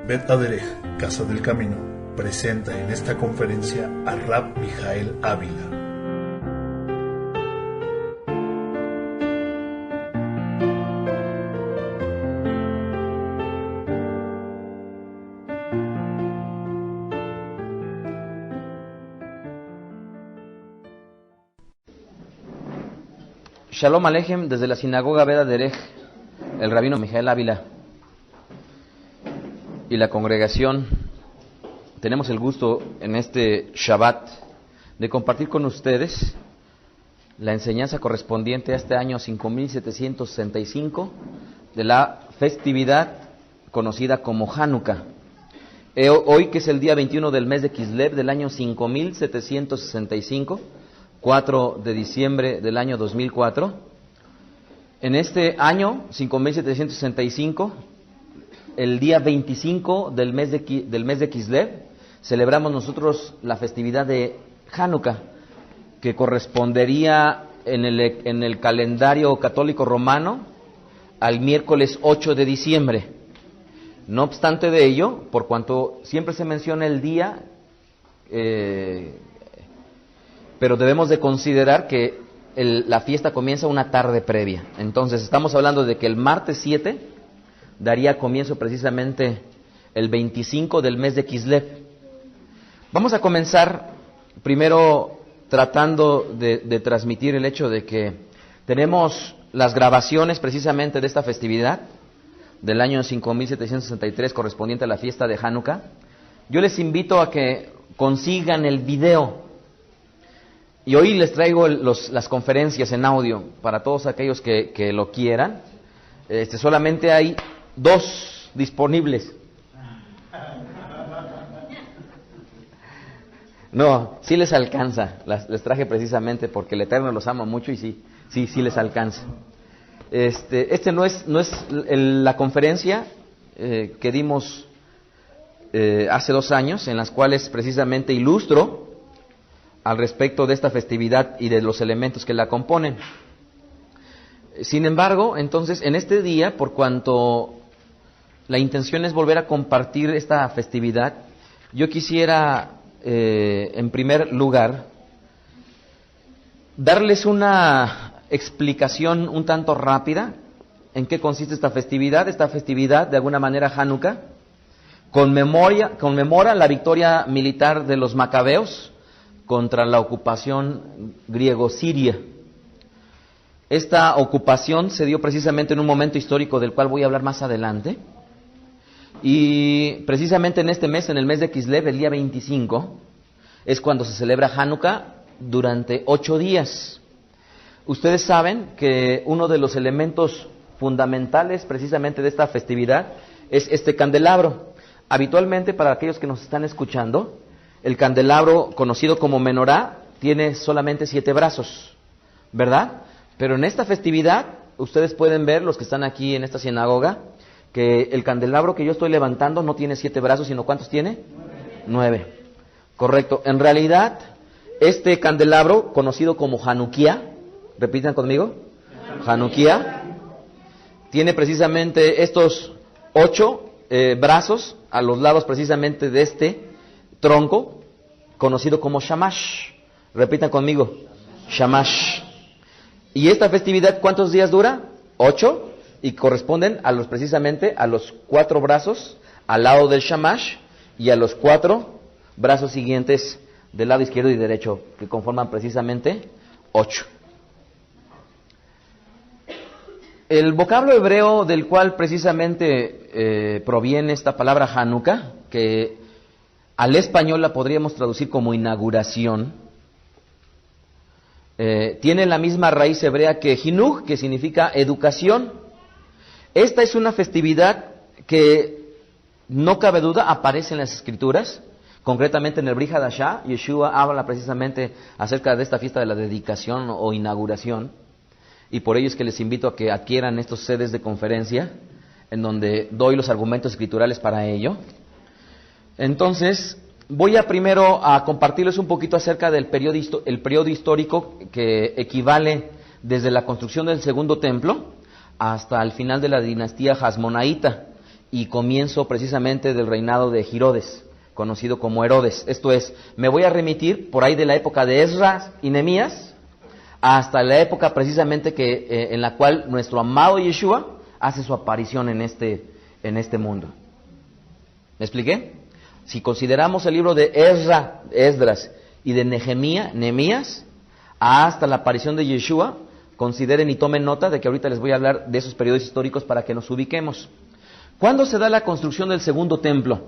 Bet Aderech, Casa del Camino, presenta en esta conferencia a Rab Mijael Ávila. Shalom Aleichem desde la sinagoga Bet Aderech, el rabino Mijael Ávila y la congregación. Tenemos el gusto en este Shabbat de compartir con ustedes la enseñanza correspondiente a este año 5765 de la festividad conocida como Hanukkah. Hoy, que es el día 21 del mes de Kislev del año 5765, 4 de diciembre del año 2004. En este año 5765, el día 25 del mes de Kislev, celebramos nosotros la festividad de Hanukkah, que correspondería en el calendario católico romano al miércoles 8 de diciembre. No obstante de ello, por cuanto siempre se menciona el día, pero debemos de considerar que la fiesta comienza una tarde previa. Entonces estamos hablando de que el martes 7 daría comienzo precisamente el 25 del mes de Kislev. Vamos a comenzar primero tratando de transmitir el hecho de que tenemos las grabaciones precisamente de esta festividad del año 5763 correspondiente a la fiesta de Hanukkah. Yo les invito a que consigan el video. Y hoy les traigo las conferencias en audio para todos aquellos que lo quieran. Solamente hay 2 disponibles. No, sí les alcanza. Les traje precisamente porque el Eterno los ama mucho y sí les alcanza. No es la conferencia que dimos hace 2 años, en las cuales precisamente ilustro al respecto de esta festividad y de los elementos que la componen. Sin embargo, entonces, en este día, por cuanto la intención es volver a compartir esta festividad, yo quisiera, en primer lugar, darles una explicación un tanto rápida en qué consiste esta festividad. Esta festividad, de alguna manera, Hanukkah, conmemora la victoria militar de los macabeos contra la ocupación griego-siria. Esta ocupación se dio precisamente en un momento histórico del cual voy a hablar más adelante. Y precisamente en este mes, en el mes de Kislev, el día 25, es cuando se celebra Hanukkah durante 8 días. Ustedes saben que uno de los elementos fundamentales precisamente de esta festividad es este candelabro. Habitualmente, para aquellos que nos están escuchando, el candelabro, conocido como menorá, tiene solamente 7 brazos, ¿verdad? Pero en esta festividad, ustedes pueden ver, los que están aquí en esta sinagoga, que el candelabro que yo estoy levantando no tiene 7 brazos, sino ¿cuántos tiene? 9. Correcto. En realidad, este candelabro, conocido como Hanukkah, repitan conmigo, Hanukkah, tiene precisamente estos 8 brazos a los lados precisamente de este tronco, conocido como Shamash. Repitan conmigo, Shamash. ¿Y esta festividad cuántos días dura? 8, y corresponden precisamente a los 4 brazos al lado del Shamash y a los 4 brazos siguientes del lado izquierdo y derecho, que conforman precisamente 8. El vocablo hebreo del cual precisamente proviene esta palabra Hanukkah, que al español la podríamos traducir como inauguración, tiene la misma raíz hebrea que Hinuch, que significa educación. Esta es una festividad que, no cabe duda, aparece en las Escrituras. Concretamente en el Brit Hadashah, Yeshua habla precisamente acerca de esta fiesta de la dedicación o inauguración. Y por ello es que les invito a que adquieran estos sedes de conferencia, en donde doy los argumentos escriturales para ello. Entonces, voy primero a compartirles un poquito acerca del periodo histórico que equivale desde la construcción del segundo templo hasta el final de la dinastía Hasmonaíta. y comienzo precisamente del reinado de Herodes, conocido como Herodes. Esto es, me voy a remitir por ahí de la época de Esdras y Nehemías hasta la época precisamente en la cual nuestro amado Yeshua hace su aparición en este mundo. ¿Me expliqué? Si consideramos el libro de Esdras y de Nehemías hasta la aparición de Yeshua, consideren y tomen nota de que ahorita les voy a hablar de esos periodos históricos para que nos ubiquemos. ¿Cuándo se da la construcción del segundo templo?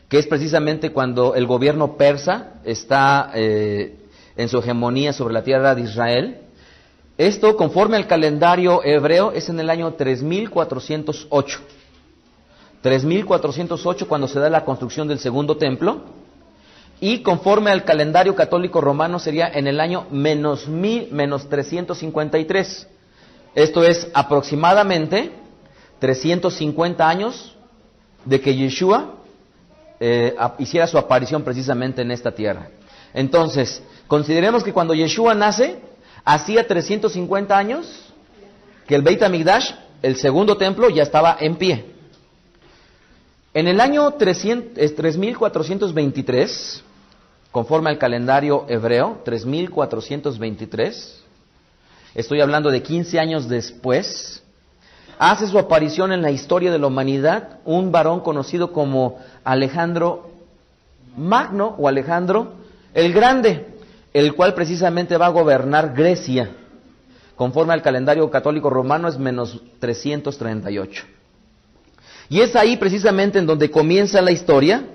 Que es precisamente cuando el gobierno persa está en su hegemonía sobre la tierra de Israel. Esto, conforme al calendario hebreo, es en el año 3408. 3408 cuando se da la construcción del segundo templo. Y conforme al calendario católico romano sería en el año menos 353. Esto es aproximadamente 350 años de que Yeshua hiciera su aparición precisamente en esta tierra. Entonces, consideremos que cuando Yeshua nace, hacía 350 años que el Beit HaMikdash, el segundo templo, ya estaba en pie. En el año 3423, conforme al calendario hebreo, 3423, estoy hablando de 15 años después, hace su aparición en la historia de la humanidad un varón conocido como Alejandro Magno o Alejandro el Grande, el cual precisamente va a gobernar Grecia. Conforme al calendario católico romano es menos 338. Y es ahí precisamente en donde comienza la historia,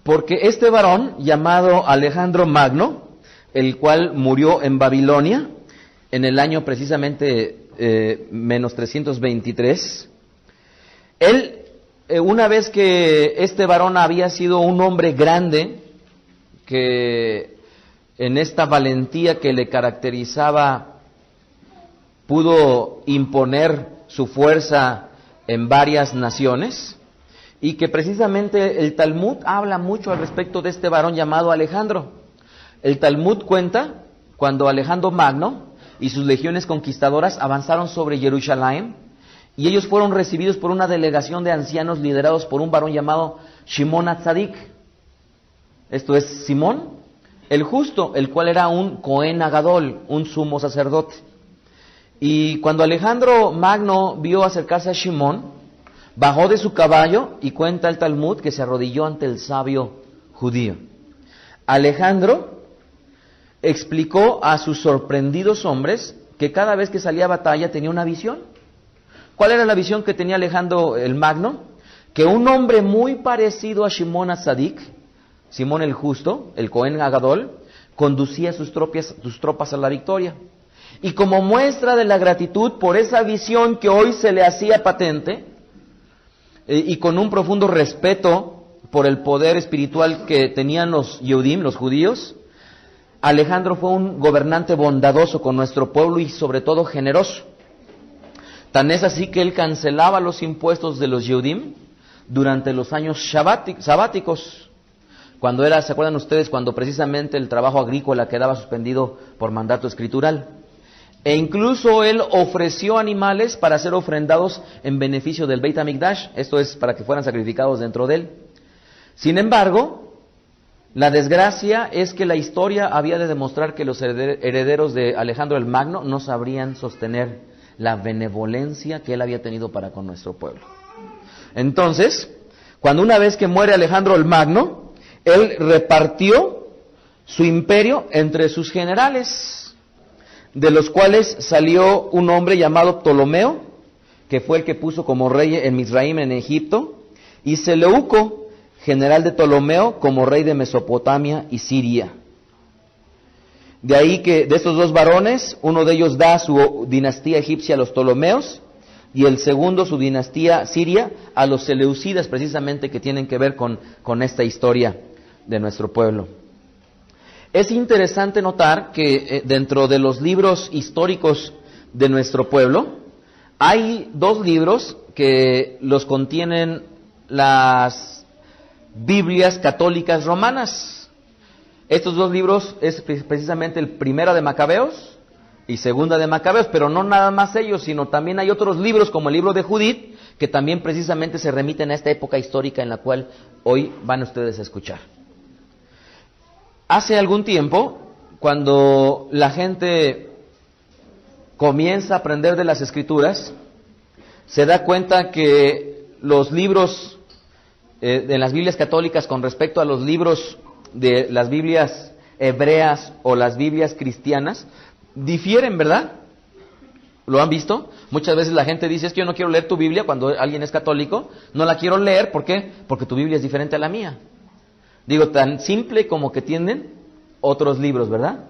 porque este varón llamado Alejandro Magno, el cual murió en Babilonia en el año precisamente menos 323, él, una vez que este varón había sido un hombre grande, que en esta valentía que le caracterizaba pudo imponer su fuerza en varias naciones, y que precisamente el Talmud habla mucho al respecto de este varón llamado Alejandro. El Talmud cuenta cuando Alejandro Magno y sus legiones conquistadoras avanzaron sobre Jerusalén, y ellos fueron recibidos por una delegación de ancianos liderados por un varón llamado Shimon HaTzadik. Esto es Simón el Justo, el cual era un Cohen Agadol, un sumo sacerdote. Y cuando Alejandro Magno vio acercarse a Shimón, bajó de su caballo y cuenta el Talmud que se arrodilló ante el sabio judío. Alejandro explicó a sus sorprendidos hombres que cada vez que salía a batalla tenía una visión. ¿Cuál era la visión que tenía Alejandro el Magno? Que un hombre muy parecido a Shimon HaTzadik, Simón el Justo, el Cohen Agadol, conducía sus tropas a la victoria. Y como muestra de la gratitud por esa visión que hoy se le hacía patente, y con un profundo respeto por el poder espiritual que tenían los Yehudim, los judíos, Alejandro fue un gobernante bondadoso con nuestro pueblo y sobre todo generoso. Tan es así que él cancelaba los impuestos de los Yehudim durante los años sabáticos. Cuando ¿se acuerdan ustedes? Cuando precisamente el trabajo agrícola quedaba suspendido por mandato escritural. E incluso él ofreció animales para ser ofrendados en beneficio del Beit HaMikdash, esto es para que fueran sacrificados dentro de él. Sin embargo, la desgracia es que la historia había de demostrar que los herederos de Alejandro el Magno no sabrían sostener la benevolencia que él había tenido para con nuestro pueblo. Entonces, cuando una vez que muere Alejandro el Magno, él repartió su imperio entre sus generales, de los cuales salió un hombre llamado Ptolomeo, que fue el que puso como rey en Misraim, en Egipto, y Seleuco, general de Ptolomeo, como rey de Mesopotamia y Siria. De ahí que de estos dos varones, uno de ellos da su dinastía egipcia a los Ptolomeos, y el segundo su dinastía siria a los seleucidas, precisamente que tienen que ver con esta historia de nuestro pueblo. Es interesante notar que dentro de los libros históricos de nuestro pueblo, hay dos libros que los contienen las Biblias católicas romanas. Estos dos libros es precisamente el Primera de Macabeos y Segunda de Macabeos, pero no nada más ellos, sino también hay otros libros como el libro de Judith, que también precisamente se remiten a esta época histórica en la cual hoy van ustedes a escuchar. Hace algún tiempo, cuando la gente comienza a aprender de las Escrituras, se da cuenta que los libros de las Biblias católicas con respecto a los libros de las Biblias hebreas o las Biblias cristianas difieren, ¿verdad? ¿Lo han visto? Muchas veces la gente dice, es que yo no quiero leer tu Biblia cuando alguien es católico, no la quiero leer, ¿por qué? Porque tu Biblia es diferente a la mía. Digo, tan simple como que tienen otros libros, ¿verdad?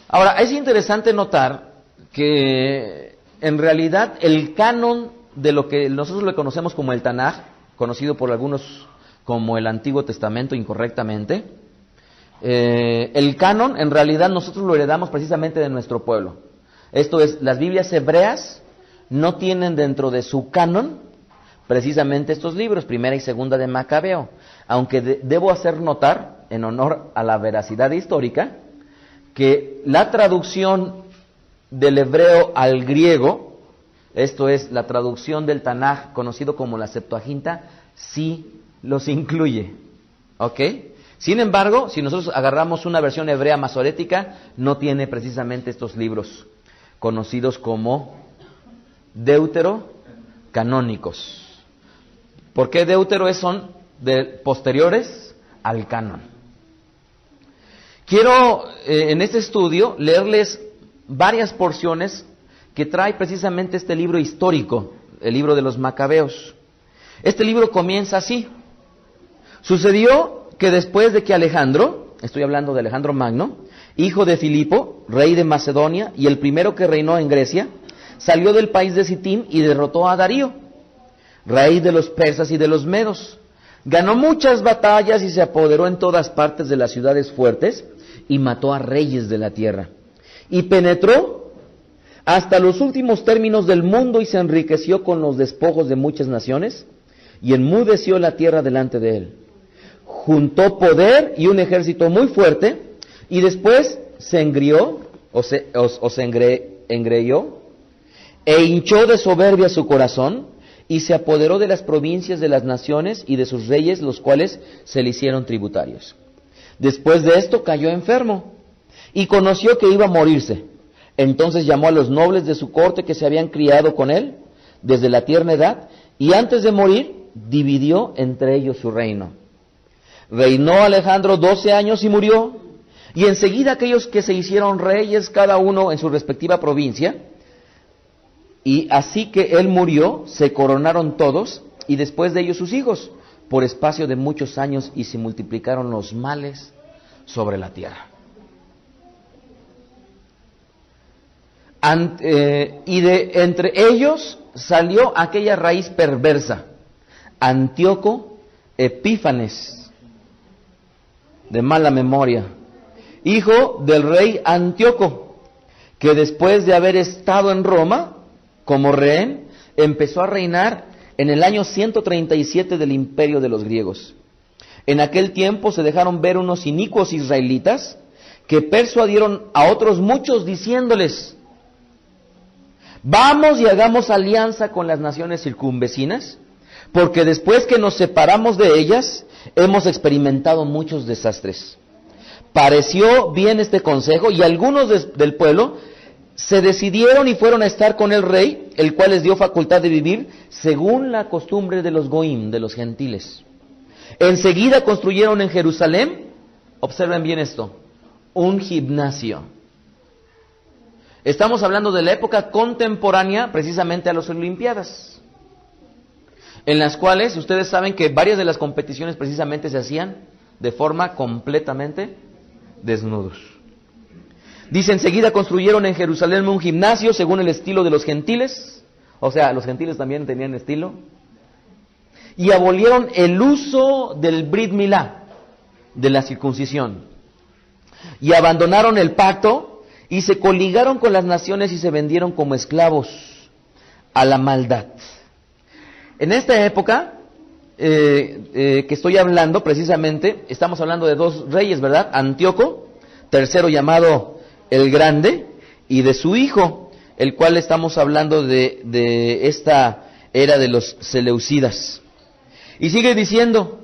Ahora, es interesante notar que en realidad el canon de lo que nosotros le conocemos como el Tanaj, conocido por algunos como el Antiguo Testamento incorrectamente, el canon en realidad nosotros lo heredamos precisamente de nuestro pueblo. Esto es, las Biblias hebreas no tienen dentro de su canon precisamente estos libros, Primera y Segunda de Macabeo, aunque debo hacer notar, en honor a la veracidad histórica, que la traducción del hebreo al griego, esto es, la traducción del Tanaj, conocido como la Septuaginta, sí los incluye, ¿ok? Sin embargo, si nosotros agarramos una versión hebrea masorética, no tiene precisamente estos libros conocidos como deuterocanónicos. ¿Por qué deutero? Son posteriores al canon. Quiero en este estudio leerles varias porciones que trae precisamente este libro histórico, el libro de los Macabeos. Este libro comienza así. Sucedió que después de que Alejandro, estoy hablando de Alejandro Magno, hijo de Filipo, rey de Macedonia, y el primero que reinó en Grecia, salió del país de Sitim y derrotó a Darío, rey de los persas y de los medos. Ganó muchas batallas y se apoderó en todas partes de las ciudades fuertes y mató a reyes de la tierra. Y penetró hasta los últimos términos del mundo y se enriqueció con los despojos de muchas naciones y enmudeció la tierra delante de él. Juntó poder y un ejército muy fuerte y después se engrió engreíó e hinchó de soberbia su corazón y se apoderó de las provincias de las naciones y de sus reyes, los cuales se le hicieron tributarios. Después de esto cayó enfermo y conoció que iba a morirse. Entonces llamó a los nobles de su corte que se habían criado con él desde la tierna edad y antes de morir dividió entre ellos su reino. Reinó Alejandro 12 años y murió. Y enseguida aquellos que se hicieron reyes, cada uno en su respectiva provincia, y así que él murió, se coronaron todos, y después de ellos sus hijos, por espacio de muchos años, y se multiplicaron los males sobre la tierra. Entre ellos salió aquella raíz perversa, Antíoco Epífanes, de mala memoria, hijo del rey Antíoco, que después de haber estado en Roma como rehén, empezó a reinar en el año 137 del imperio de los griegos. En aquel tiempo se dejaron ver unos inicuos israelitas que persuadieron a otros muchos diciéndoles: vamos y hagamos alianza con las naciones circunvecinas, porque después que nos separamos de ellas, hemos experimentado muchos desastres. Pareció bien este consejo y algunos del pueblo se decidieron y fueron a estar con el rey, el cual les dio facultad de vivir según la costumbre de los goim, de los gentiles. Enseguida construyeron en Jerusalén, observen bien esto, un gimnasio. Estamos hablando de la época contemporánea precisamente a las Olimpiadas, en las cuales ustedes saben que varias de las competiciones precisamente se hacían de forma completamente desnudos. Dice, enseguida construyeron en Jerusalén un gimnasio según el estilo de los gentiles, o sea, los gentiles también tenían estilo, y abolieron el uso del Brit Milá, de la circuncisión, y abandonaron el pacto, y se coligaron con las naciones y se vendieron como esclavos a la maldad. En esta época que estoy hablando precisamente, estamos hablando de dos reyes, ¿verdad? Antíoco, tercero llamado el Grande, y de su hijo, el cual estamos hablando de esta era de los seleucidas. Y sigue diciendo,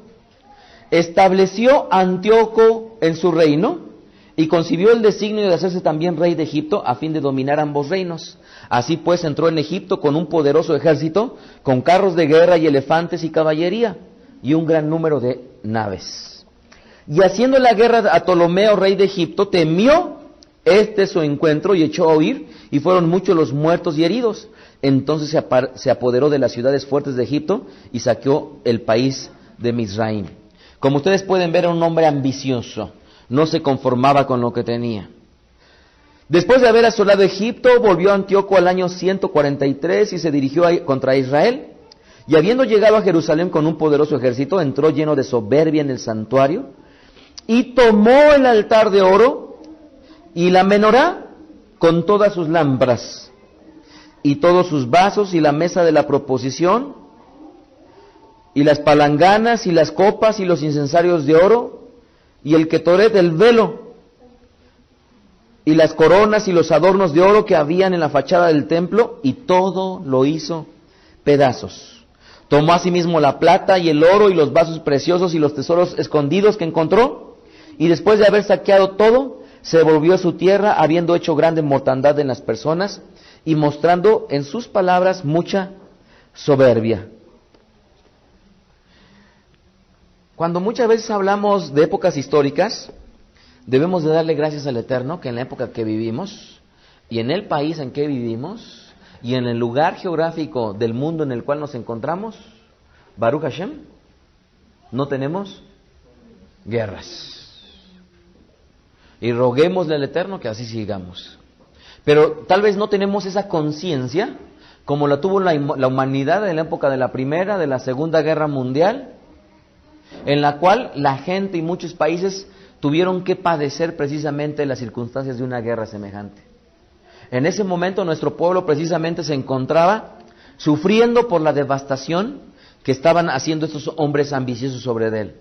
estableció Antíoco en su reino y concibió el designio de hacerse también rey de Egipto a fin de dominar ambos reinos. Así pues entró en Egipto con un poderoso ejército, con carros de guerra y elefantes y caballería, y un gran número de naves. Y haciendo la guerra a Ptolomeo, rey de Egipto, temió su encuentro y echó a huir, y fueron muchos los muertos y heridos. Entonces se apoderó de las ciudades fuertes de Egipto y saqueó el país de Mizraim. Como ustedes pueden ver, era un hombre ambicioso, no se conformaba con lo que tenía. Después de haber asolado Egipto, volvió Antíoco al año 143 y se dirigió contra Israel. Y habiendo llegado a Jerusalén con un poderoso ejército, entró lleno de soberbia en el santuario y tomó el altar de oro y la menorá con todas sus lámparas y todos sus vasos y la mesa de la proposición y las palanganas y las copas y los incensarios de oro y el ketoret del velo y las coronas y los adornos de oro que habían en la fachada del templo, y todo lo hizo pedazos. Tomó asimismo la plata y el oro y los vasos preciosos y los tesoros escondidos que encontró, y después de haber saqueado todo, se volvió a su tierra, habiendo hecho grande mortandad en las personas y mostrando en sus palabras mucha soberbia. Cuando muchas veces hablamos de épocas históricas, debemos de darle gracias al Eterno que en la época que vivimos y en el país en que vivimos y en el lugar geográfico del mundo en el cual nos encontramos, Baruch Hashem, no tenemos guerras. Y roguémosle al Eterno que así sigamos. Pero tal vez no tenemos esa conciencia como la tuvo la humanidad en la época de la Primera, de la Segunda Guerra Mundial, en la cual la gente y muchos países tuvieron que padecer precisamente las circunstancias de una guerra semejante. En ese momento nuestro pueblo precisamente se encontraba sufriendo por la devastación que estaban haciendo estos hombres ambiciosos sobre él.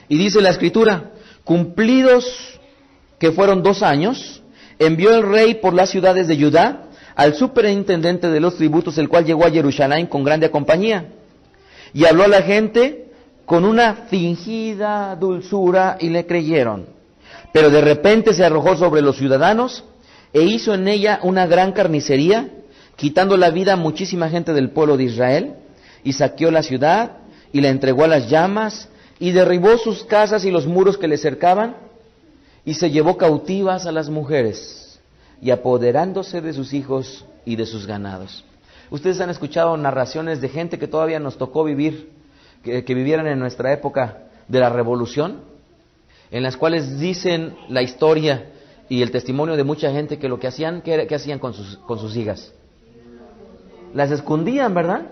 Y dice la Escritura, cumplidos que fueron 2 años, envió el rey por las ciudades de Judá al superintendente de los tributos, el cual llegó a Jerusalén con grande compañía, y habló a la gente con una fingida dulzura y le creyeron. Pero de repente se arrojó sobre los ciudadanos e hizo en ella una gran carnicería, quitando la vida a muchísima gente del pueblo de Israel, y saqueó la ciudad y la entregó a las llamas y derribó sus casas y los muros que le cercaban, y se llevó cautivas a las mujeres y apoderándose de sus hijos y de sus ganados. Ustedes han escuchado narraciones de gente que todavía nos tocó vivir, que vivieran en nuestra época de la revolución, en las cuales dicen la historia y el testimonio de mucha gente que lo que hacían, ¿qué hacían con sus hijas? Las escondían, ¿verdad?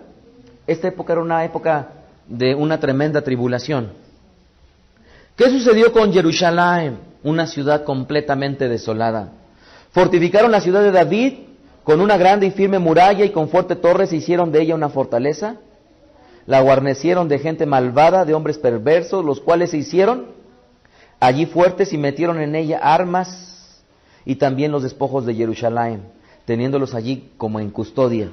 Esta época era una época de una tremenda tribulación. ¿Qué sucedió con Jerusalén? Una ciudad completamente desolada. Fortificaron la ciudad de David con una grande y firme muralla y con fuerte torre se hicieron de ella una fortaleza. La guarnecieron de gente malvada, de hombres perversos, los cuales se hicieron allí fuertes y metieron en ella armas y también los despojos de Jerusalén, teniéndolos allí como en custodia.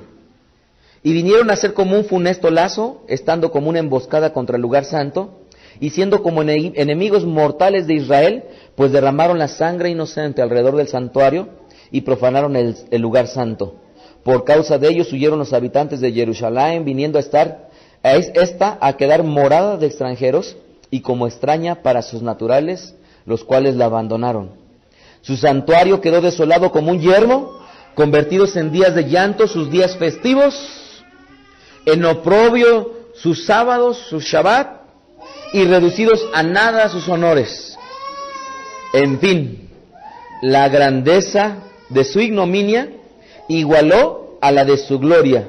Y vinieron a ser como un funesto lazo, estando como una emboscada contra el lugar santo, y siendo como enemigos mortales de Israel, pues derramaron la sangre inocente alrededor del santuario y profanaron el lugar santo. Por causa de ellos huyeron los habitantes de Jerusalén, viniendo a quedar morada de extranjeros y como extraña para sus naturales, los cuales la abandonaron. Su santuario quedó desolado como un yermo, convertidos en días de llanto sus días festivos, en oprobio sus sábados, sus Shabbat, y reducidos a nada sus honores. En fin, la grandeza de su ignominia igualó a la de su gloria,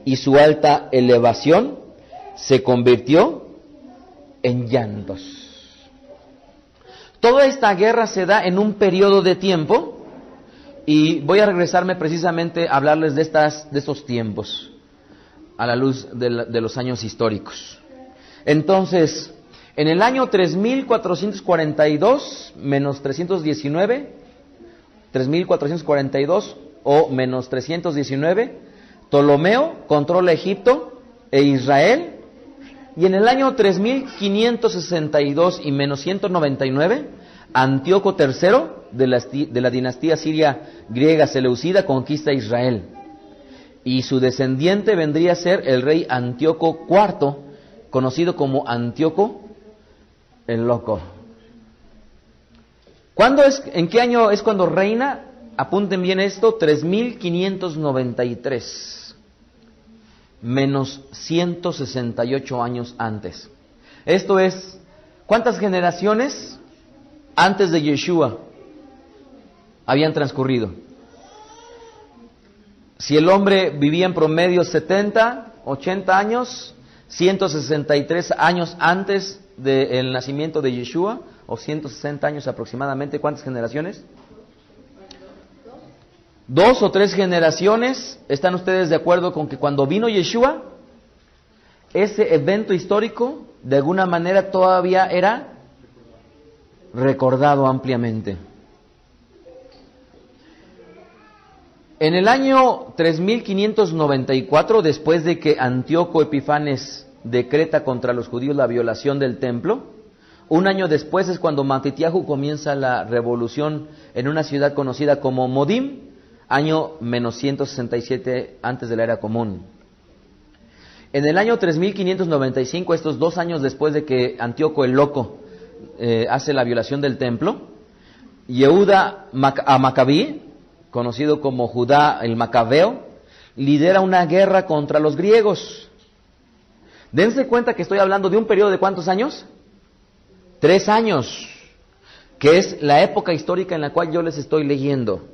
y su alta elevación se convirtió en llantos. Toda esta guerra se da en un periodo de tiempo, y voy a regresarme precisamente a hablarles de estos tiempos, a la luz de los años históricos. Entonces, en el año 3442 menos 319, 3442 o menos 319, Ptolomeo controla Egipto e Israel, y en el año 3562 y menos 199, Antíoco III de la dinastía siria griega seleucida conquista Israel, y su descendiente vendría a ser el rey Antíoco IV, conocido como Antíoco el Loco. ¿En qué año es cuando reina? Apunten bien esto, 3593, menos 168 años antes. Esto es, ¿cuántas generaciones antes de Yeshua habían transcurrido? Si el hombre vivía en promedio 70, 80 años, 163 años antes del nacimiento de Yeshua, o 160 años aproximadamente, ¿cuántas generaciones? 2 o 3 generaciones. ¿Están ustedes de acuerdo con que cuando vino Yeshua, ese evento histórico de alguna manera todavía era recordado ampliamente? En el año 3594, después de que Antíoco Epifanes decreta contra los judíos la violación del templo, un año después es cuando Matitiahu comienza la revolución en una ciudad conocida como Modim, año menos 167 antes de la era común. En el año 3595, estos 2 años después de que Antíoco el Loco hace la violación del templo, Yehuda a Macabí, conocido como Judá el Macabeo, lidera una guerra contra los griegos. Dense cuenta que estoy hablando de un periodo de ¿cuántos años? 3 años, que es la época histórica en la cual yo les estoy leyendo,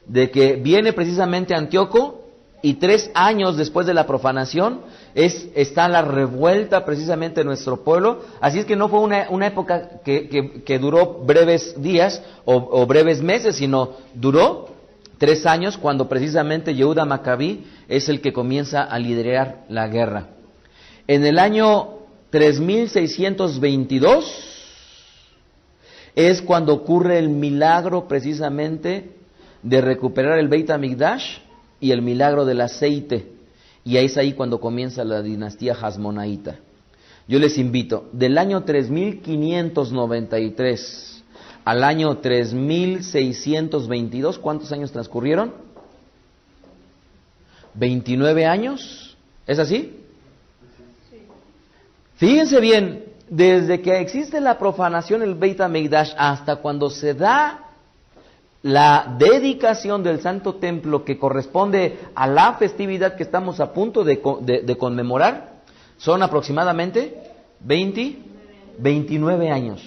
de que viene precisamente Antíoco, y 3 años después de la profanación está la revuelta precisamente de nuestro pueblo. Así es que no fue una época que duró breves días o breves meses, sino duró 3 años, cuando precisamente Yehuda Macabí es el que comienza a liderar la guerra. En el año 3622 es cuando ocurre el milagro precisamente de recuperar el Beit HaMikdash y el milagro del aceite, y es ahí cuando comienza la dinastía Hasmonaíta. Yo les invito, del año 3593 al año 3622, ¿cuántos años transcurrieron? 29 años, ¿es así? Fíjense bien, desde que existe la profanación del Beit HaMikdash hasta cuando se da la dedicación del Santo Templo, que corresponde a la festividad que estamos a punto de conmemorar, son aproximadamente 29 años.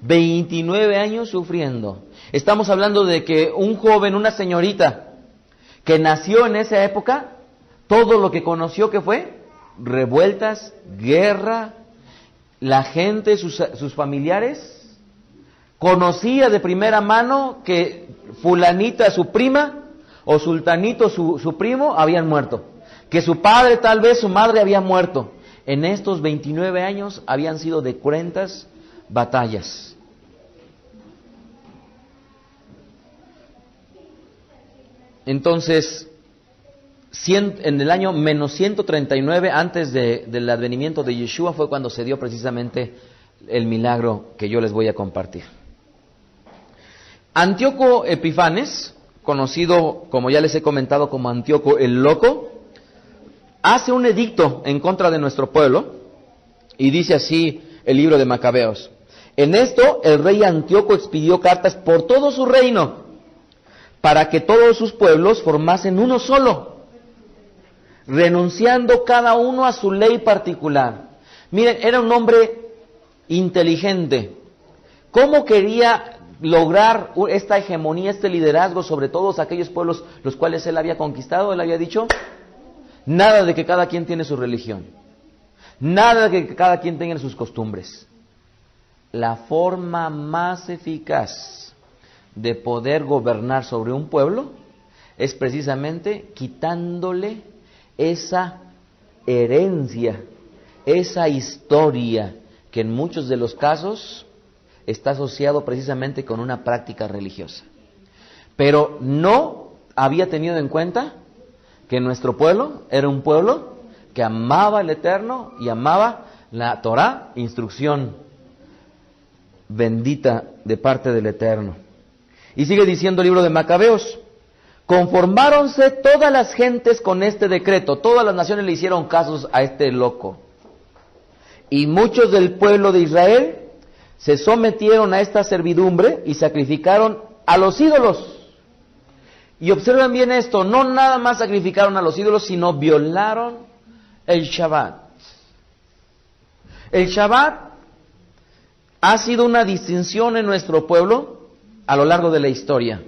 29 años sufriendo. Estamos hablando de que un joven, una señorita, que nació en esa época, todo lo que conoció que fue revueltas, guerra, la gente, sus familiares, conocía de primera mano que fulanita, su prima, o sultanito, su primo, habían muerto. Que su padre, tal vez su madre, había muerto. En estos 29 años habían sido de cruentas batallas. Entonces, en el año menos 139, antes del advenimiento de Yeshua, fue cuando se dio precisamente el milagro que yo les voy a compartir. Antíoco Epifanes, conocido, como ya les he comentado, como Antíoco el Loco, hace un edicto en contra de nuestro pueblo, y dice así el libro de Macabeos: en esto el rey Antíoco expidió cartas por todo su reino, para que todos sus pueblos formasen uno solo, renunciando cada uno a su ley particular. Miren, era un hombre inteligente. ¿Cómo quería lograr esta hegemonía, este liderazgo sobre todos aquellos pueblos los cuales él había conquistado? Él había dicho: nada de que cada quien tiene su religión, nada de que cada quien tenga sus costumbres. La forma más eficaz de poder gobernar sobre un pueblo es precisamente quitándole esa herencia, esa historia que en muchos de los casos está asociado precisamente con una práctica religiosa. Pero no había tenido en cuenta que nuestro pueblo era un pueblo que amaba el Eterno y amaba la Torá, instrucción bendita de parte del Eterno. Y sigue diciendo el libro de Macabeos: conformáronse todas las gentes con este decreto. Todas las naciones le hicieron casos a este loco. Y muchos del pueblo de Israel se sometieron a esta servidumbre y sacrificaron a los ídolos. Y observen bien esto, no nada más sacrificaron a los ídolos, sino violaron el Shabbat. El Shabbat ha sido una distinción en nuestro pueblo a lo largo de la historia.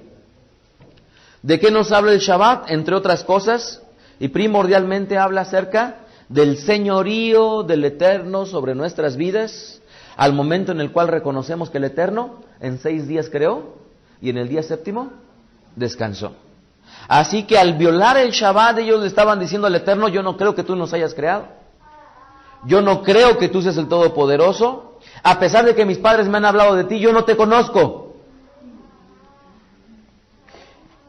¿De qué nos habla el Shabbat? Entre otras cosas, y primordialmente habla acerca del señorío del Eterno sobre nuestras vidas, al momento en el cual reconocemos que el Eterno en 6 días creó y en el día séptimo descansó. Así que al violar el Shabbat, ellos le estaban diciendo al Eterno: yo no creo que tú nos hayas creado, yo no creo que tú seas el Todopoderoso, a pesar de que mis padres me han hablado de ti, yo no te conozco.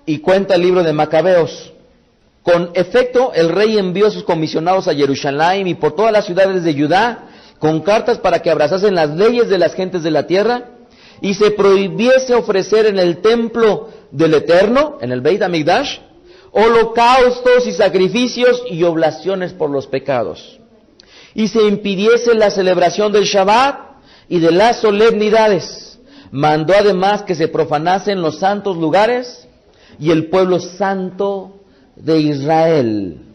Y cuenta el libro de Macabeos: con efecto, el rey envió a sus comisionados a Jerusalén y por todas las ciudades de Judá con cartas para que abrazasen las leyes de las gentes de la tierra y se prohibiese ofrecer en el templo del Eterno, en el Beit HaMikdash, holocaustos y sacrificios y oblaciones por los pecados. Y se impidiese la celebración del Shabbat y de las solemnidades. Mandó además que se profanasen los santos lugares y el pueblo santo de Israel.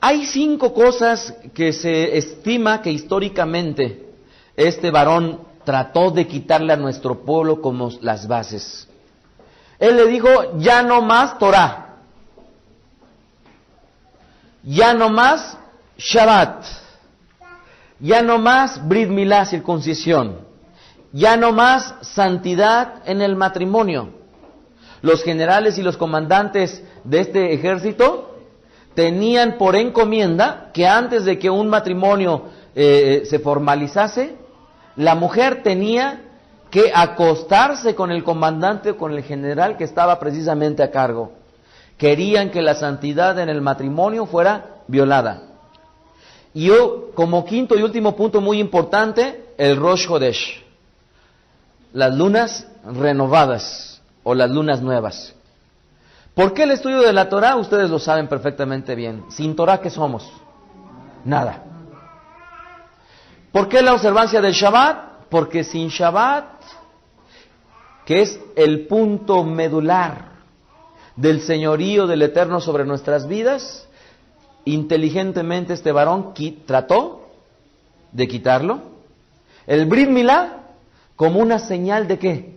Hay 5 cosas que se estima que históricamente este varón trató de quitarle a nuestro pueblo como las bases. Él le dijo: ya no más Torah, ya no más Shabbat, ya no más Brit Milá, circuncisión, ya no más santidad en el matrimonio. Los generales y los comandantes de este ejército tenían por encomienda que antes de que un matrimonio se formalizase, la mujer tenía que acostarse con el comandante o con el general que estaba precisamente a cargo. Querían que la santidad en el matrimonio fuera violada. Y como quinto y último punto muy importante, el Rosh Hodesh, las lunas renovadas o las lunas nuevas. ¿Por qué el estudio de la Torah? Ustedes lo saben perfectamente bien. Sin Torah, ¿qué somos? Nada. ¿Por qué la observancia del Shabbat? Porque sin Shabbat, que es el punto medular del señorío del Eterno sobre nuestras vidas, inteligentemente este varón trató de quitarlo. El Brit Milá como una señal de ¿qué?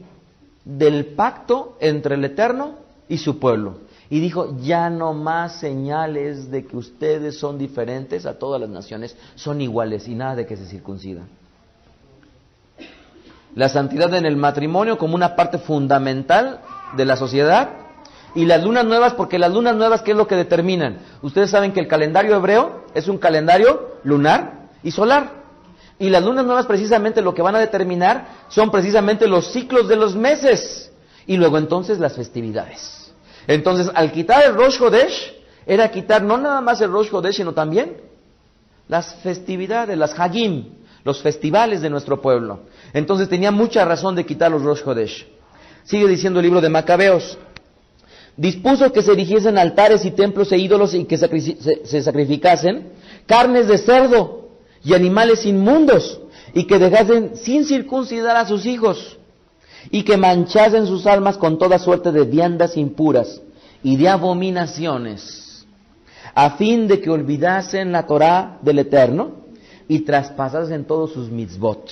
Del pacto entre el Eterno y su pueblo. Y dijo: ya no más señales de que ustedes son diferentes a todas las naciones, son iguales, y nada de que se circuncidan. La santidad en el matrimonio como una parte fundamental de la sociedad, y las lunas nuevas, porque las lunas nuevas, ¿qué es lo que determinan? Ustedes saben que el calendario hebreo es un calendario lunar y solar, y las lunas nuevas precisamente lo que van a determinar son precisamente los ciclos de los meses, y luego entonces las festividades. Entonces, al quitar el Rosh Hodesh, era quitar no nada más el Rosh Hodesh, sino también las festividades, las Hagim, los festivales de nuestro pueblo. Entonces tenía mucha razón de quitar los Rosh Hodesh. Sigue diciendo el libro de Macabeos: dispuso que se erigiesen altares y templos e ídolos y que se sacrificasen carnes de cerdo y animales inmundos, y que dejasen sin circuncidar a sus hijos, y que manchasen sus almas con toda suerte de viandas impuras y de abominaciones, a fin de que olvidasen la Torá del Eterno y traspasasen todos sus mitzvot.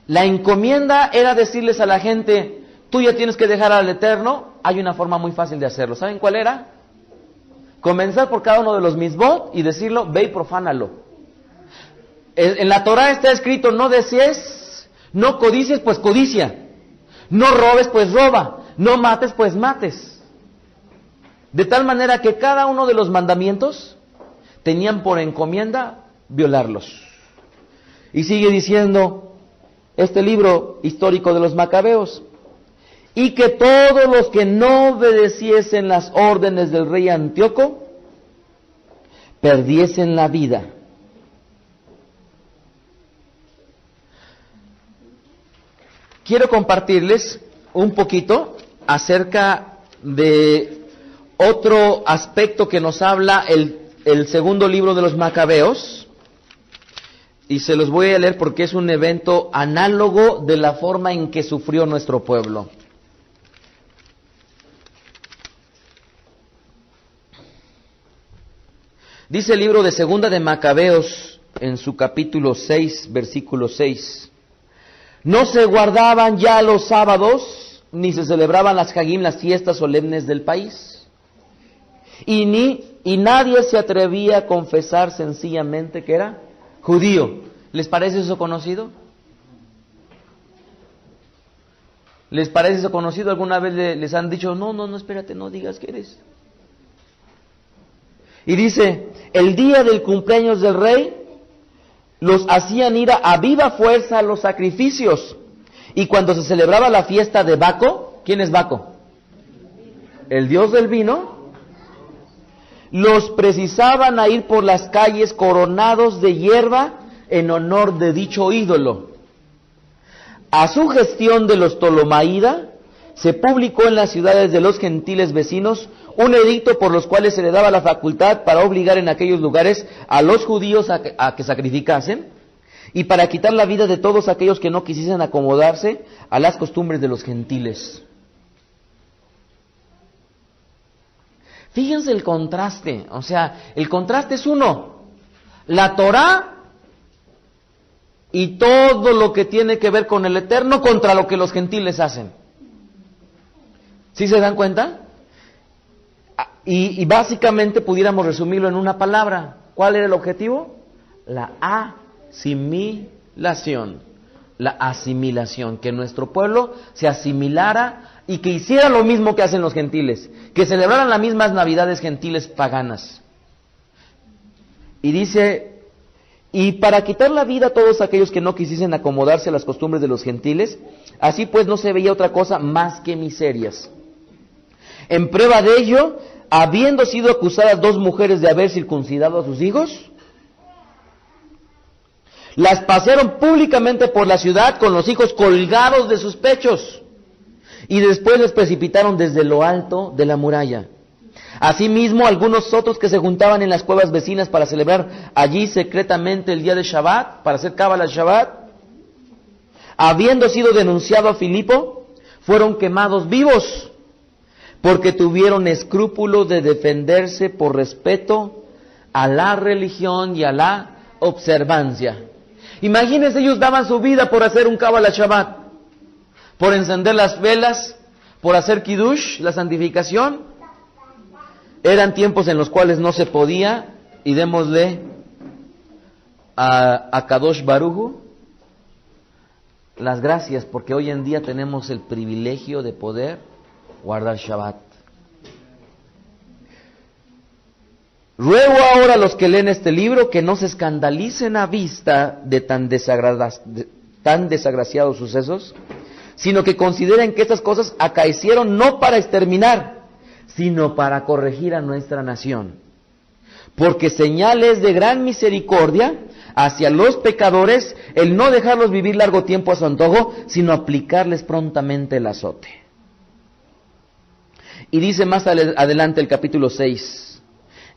La encomienda era decirles a la gente: tú ya tienes que dejar al Eterno. Hay una forma muy fácil de hacerlo. ¿Saben cuál era? Comenzar por cada uno de los mitzvot y decirlo: ve y profánalo. En la Torá está escrito: no desees, no codicies, pues codicia. No robes, pues roba. No mates, pues mates. De tal manera que cada uno de los mandamientos tenían por encomienda violarlos. Y sigue diciendo este libro histórico de los Macabeos: y que todos los que no obedeciesen las órdenes del rey Antíoco perdiesen la vida. Quiero compartirles un poquito acerca de otro aspecto que nos habla el segundo libro de los Macabeos, y se los voy a leer porque es un evento análogo de la forma en que sufrió nuestro pueblo. Dice el libro de Segunda de Macabeos en su capítulo 6, versículo 6. No se guardaban ya los sábados, ni se celebraban las Hagim, las fiestas solemnes del país. Y nadie se atrevía a confesar sencillamente que era judío. ¿Les parece eso conocido? ¿Les parece eso conocido? ¿Alguna vez les han dicho, no, espérate, no digas que eres? Y dice, el día del cumpleaños del rey, los hacían ir a viva fuerza a los sacrificios. Y cuando se celebraba la fiesta de Baco, ¿quién es Baco? El dios del vino. Los precisaban a ir por las calles coronados de hierba en honor de dicho ídolo. A sugestión de los Ptolomaida, se publicó en las ciudades de los gentiles vecinos un edicto por los cuales se le daba la facultad para obligar en aquellos lugares a los judíos a que sacrificasen y para quitar la vida de todos aquellos que no quisiesen acomodarse a las costumbres de los gentiles. Fíjense el contraste, o sea, el contraste es uno, la Torá y todo lo que tiene que ver con el Eterno contra lo que los gentiles hacen. ¿Sí se dan cuenta? Y básicamente pudiéramos resumirlo en una palabra. ¿Cuál era el objetivo? La asimilación. La asimilación, que nuestro pueblo se asimilara y que hiciera lo mismo que hacen los gentiles, que celebraran las mismas navidades gentiles paganas. Y dice, y para quitar la vida a todos aquellos que no quisiesen acomodarse a las costumbres de los gentiles, así pues no se veía otra cosa más que miserias. En prueba de ello, habiendo sido acusadas 2 mujeres de haber circuncidado a sus hijos, las pasearon públicamente por la ciudad con los hijos colgados de sus pechos, y después les precipitaron desde lo alto de la muralla. Asimismo, algunos otros que se juntaban en las cuevas vecinas para celebrar allí secretamente el día de Shabbat, para hacer cábala Shabbat, habiendo sido denunciado a Filipo, fueron quemados vivos, porque tuvieron escrúpulo de defenderse por respeto a la religión y a la observancia. Imagínense, ellos daban su vida por hacer un Kabbalah Shabbat, por encender las velas, por hacer Kiddush, la santificación. Eran tiempos en los cuales no se podía, y démosle a Kadosh Baruj las gracias, porque hoy en día tenemos el privilegio de poder guardar Shabbat. Ruego ahora a los que leen este libro que no se escandalicen a vista de tan desgraciados sucesos, sino que consideren que estas cosas acaecieron no para exterminar, sino para corregir a nuestra nación. Porque señal es de gran misericordia hacia los pecadores el no dejarlos vivir largo tiempo a su antojo, sino aplicarles prontamente el azote. Y dice más adelante el capítulo 6,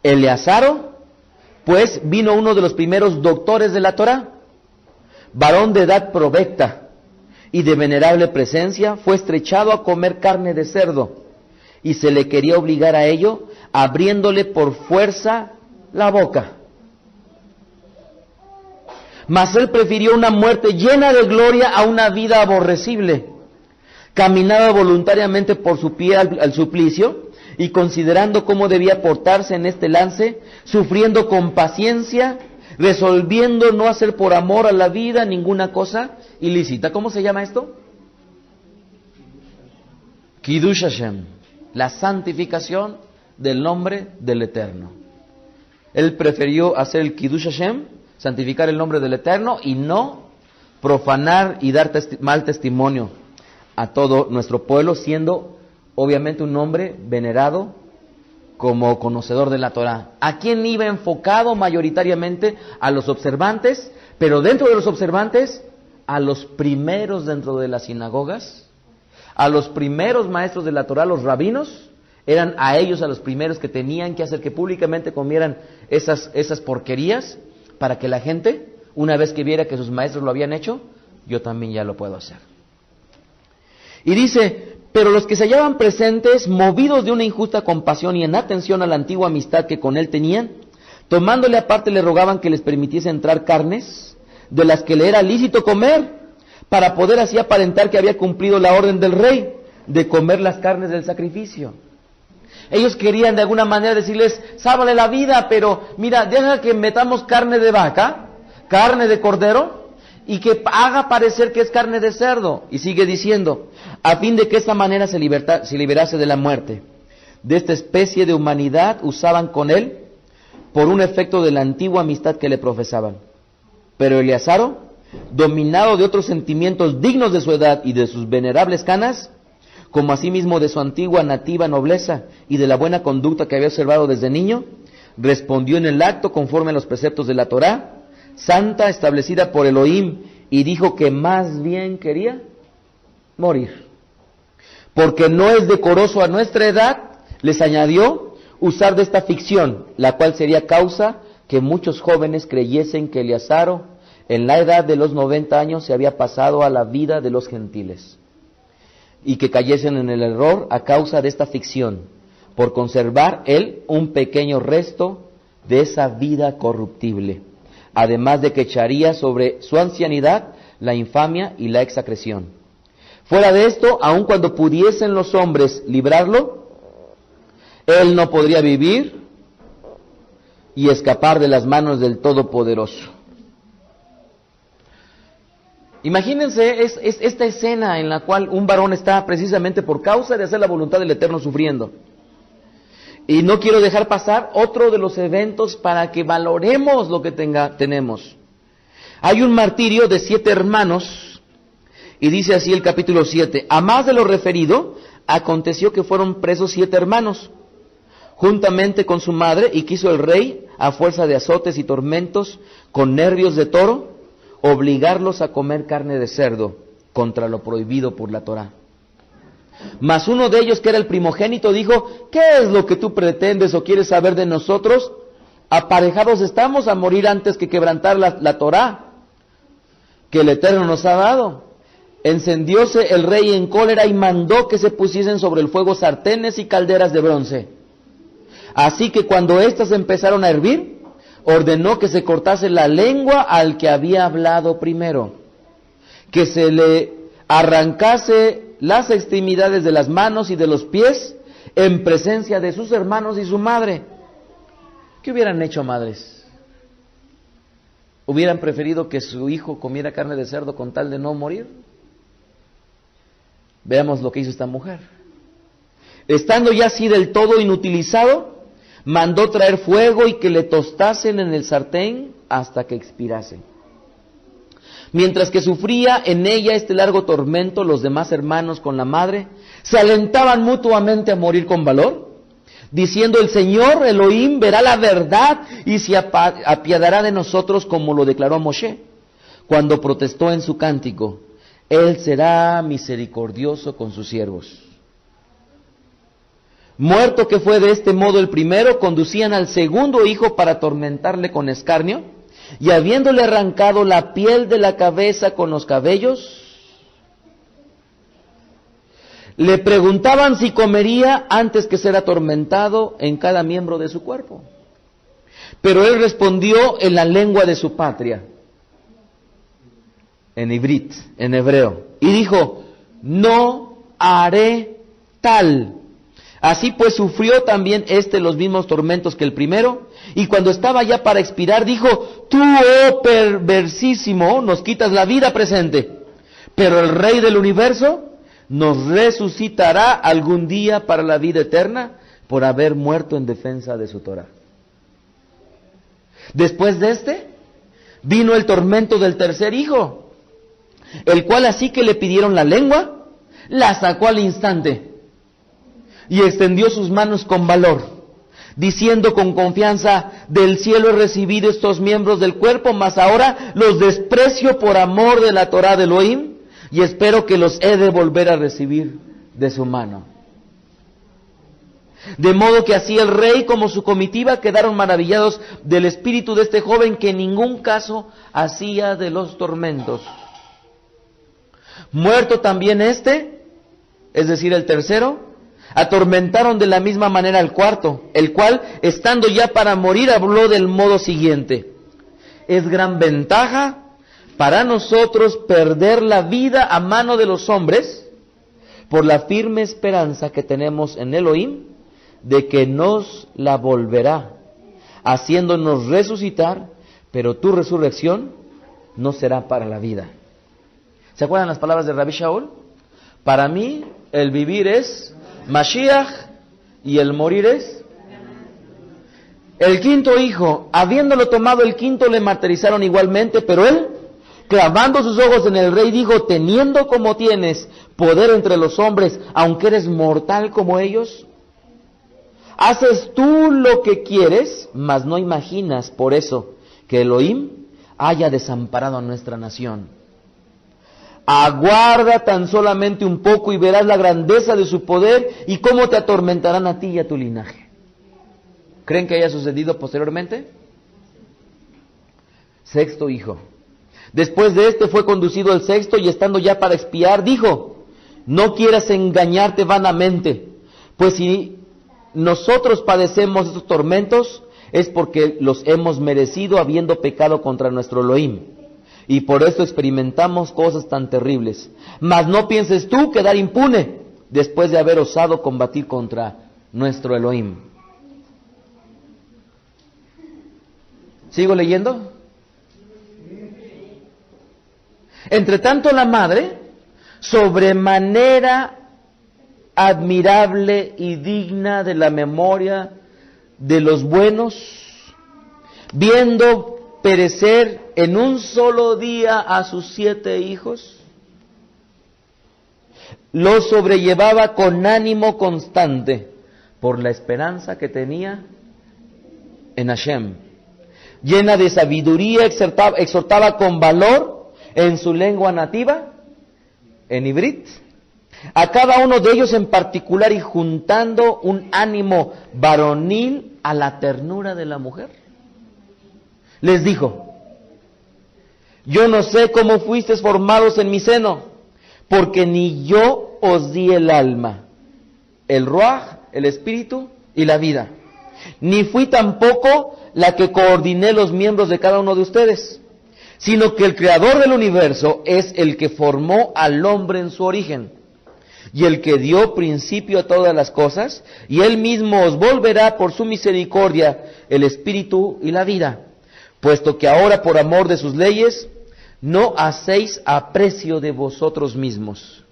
Eleazaro, pues vino uno de los primeros doctores de la Torá, varón de edad provecta y de venerable presencia, fue estrechado a comer carne de cerdo, y se le quería obligar a ello, abriéndole por fuerza la boca. Mas él prefirió una muerte llena de gloria a una vida aborrecible. Caminaba voluntariamente por su pie al suplicio, y considerando cómo debía portarse en este lance, sufriendo con paciencia, resolviendo no hacer por amor a la vida ninguna cosa ilícita. ¿Cómo se llama esto? Kiddush Hashem, la santificación del nombre del Eterno. Él prefirió hacer el Kiddush Hashem, santificar el nombre del Eterno, y no profanar y dar mal testimonio a todo nuestro pueblo, siendo obviamente un hombre venerado como conocedor de la Torá. ¿A quién iba enfocado mayoritariamente? A los observantes, pero dentro de los observantes, a los primeros dentro de las sinagogas, a los primeros maestros de la Torá, los rabinos, eran a ellos a los primeros que tenían que hacer que públicamente comieran esas porquerías, para que la gente, una vez que viera que sus maestros lo habían hecho, yo también ya lo puedo hacer. Y dice: pero los que se hallaban presentes, movidos de una injusta compasión y en atención a la antigua amistad que con él tenían, tomándole aparte le rogaban que les permitiese entrar carnes, de las que le era lícito comer, para poder así aparentar que había cumplido la orden del rey, de comer las carnes del sacrificio. Ellos querían de alguna manera decirles: sálvale la vida, pero mira, deja que metamos carne de vaca, carne de cordero, y que haga parecer que es carne de cerdo. Y sigue diciendo: a fin de que esta manera se liberase de la muerte. De esta especie de humanidad usaban con él, por un efecto de la antigua amistad que le profesaban. Pero Eleazaro, dominado de otros sentimientos dignos de su edad y de sus venerables canas, como asimismo de su antigua nativa nobleza y de la buena conducta que había observado desde niño, respondió en el acto conforme a los preceptos de la Torá santa establecida por Elohim, y dijo que más bien quería morir. Porque no es decoroso a nuestra edad, les añadió, usar de esta ficción, la cual sería causa que muchos jóvenes creyesen que Eleazaro, en la edad de los 90 años, se había pasado a la vida de los gentiles, y que cayesen en el error a causa de esta ficción, por conservar él un pequeño resto de esa vida corruptible, además de que echaría sobre su ancianidad la infamia y la execración. Fuera de esto, aun cuando pudiesen los hombres librarlo, él no podría vivir y escapar de las manos del Todopoderoso. Imagínense esta escena en la cual un varón está precisamente por causa de hacer la voluntad del Eterno sufriendo. Y no quiero dejar pasar otro de los eventos para que valoremos lo que tenemos. Hay un martirio de 7 hermanos, y dice así el capítulo 7. A más de lo referido, aconteció que fueron presos 7 hermanos, juntamente con su madre, y quiso el rey, a fuerza de azotes y tormentos, con nervios de toro, obligarlos a comer carne de cerdo, contra lo prohibido por la Torá. Mas uno de ellos, que era el primogénito, dijo: ¿qué es lo que tú pretendes o quieres saber de nosotros? Aparejados estamos a morir antes que quebrantar la Torá que el Eterno nos ha dado. Encendióse el rey en cólera y mandó que se pusiesen sobre el fuego sartenes y calderas de bronce. Así que cuando éstas empezaron a hervir, ordenó que se cortase la lengua al que había hablado primero, que se le arrancase las extremidades de las manos y de los pies en presencia de sus hermanos y su madre. ¿Qué hubieran hecho, madres? ¿Hubieran preferido que su hijo comiera carne de cerdo con tal de no morir? Veamos lo que hizo esta mujer. Estando ya así del todo inutilizado, mandó traer fuego y que le tostasen en el sartén hasta que expirase. Mientras que sufría en ella este largo tormento, los demás hermanos con la madre se alentaban mutuamente a morir con valor, diciendo: el Señor Elohim verá la verdad y se apiadará de nosotros, como lo declaró Moshe, cuando protestó en su cántico: Él será misericordioso con sus siervos. Muerto que fue de este modo el primero, conducían al segundo hijo para atormentarle con escarnio, y habiéndole arrancado la piel de la cabeza con los cabellos, le preguntaban si comería antes que ser atormentado en cada miembro de su cuerpo. Pero él respondió en la lengua de su patria, en ivrit, en hebreo, y dijo: no haré tal. Así pues sufrió también los mismos tormentos que el primero, y cuando estaba ya para expirar dijo: tú, oh perversísimo, nos quitas la vida presente, pero el Rey del universo nos resucitará algún día para la vida eterna por haber muerto en defensa de su Torah. Después de vino el tormento del tercer hijo, el cual así que le pidieron la lengua, la sacó al instante y extendió sus manos con valor, diciendo con confianza: del cielo he recibido estos miembros del cuerpo, mas ahora los desprecio por amor de la Torá de Elohim, y espero que los he de volver a recibir de su mano. De modo que así el rey como su comitiva quedaron maravillados del espíritu de este joven, que en ningún caso hacía de los tormentos. Muerto también este, es decir, el tercero, atormentaron de la misma manera al cuarto, el cual, estando ya para morir, habló del modo siguiente: es gran ventaja para nosotros perder la vida a mano de los hombres, por la firme esperanza que tenemos en Elohim, de que nos la volverá, haciéndonos resucitar, pero tu resurrección no será para la vida. ¿Se acuerdan las palabras de Rabbi Shaul? Para mí, el vivir es Mashiach y el morir es. El quinto hijo, habiéndolo tomado el quinto, le martirizaron igualmente, pero él, clavando sus ojos en el rey, dijo: teniendo como tienes poder entre los hombres, aunque eres mortal como ellos, haces tú lo que quieres, mas no imaginas por eso que Elohim haya desamparado a nuestra nación. Aguarda tan solamente un poco y verás la grandeza de su poder y cómo te atormentarán a ti y a tu linaje. ¿Creen que haya sucedido posteriormente? Sexto hijo. Después de este fue conducido el sexto, y estando ya para expiar, dijo: no quieras engañarte vanamente, pues si nosotros padecemos estos tormentos, es porque los hemos merecido habiendo pecado contra nuestro Elohim, y por esto experimentamos cosas tan terribles. Mas no pienses tú quedar impune después de haber osado combatir contra nuestro Elohim. ¿Sigo leyendo? Entre tanto, la madre, sobremanera admirable y digna de la memoria de los buenos, viendo perecer en un solo día a sus 7 hijos, los sobrellevaba con ánimo constante por la esperanza que tenía en Hashem. Llena de sabiduría, exhortaba con valor en su lengua nativa, en Ibrit, a cada uno de ellos en particular, y juntando un ánimo varonil a la ternura de la mujer, les dijo: yo no sé cómo fuisteis formados en mi seno, porque ni yo os di el alma, el ruaj, el espíritu y la vida, ni fui tampoco la que coordiné los miembros de cada uno de ustedes, sino que el creador del universo es el que formó al hombre en su origen, y el que dio principio a todas las cosas, y él mismo os volverá por su misericordia el espíritu y la vida, puesto que ahora por amor de sus leyes no hacéis aprecio de vosotros mismos.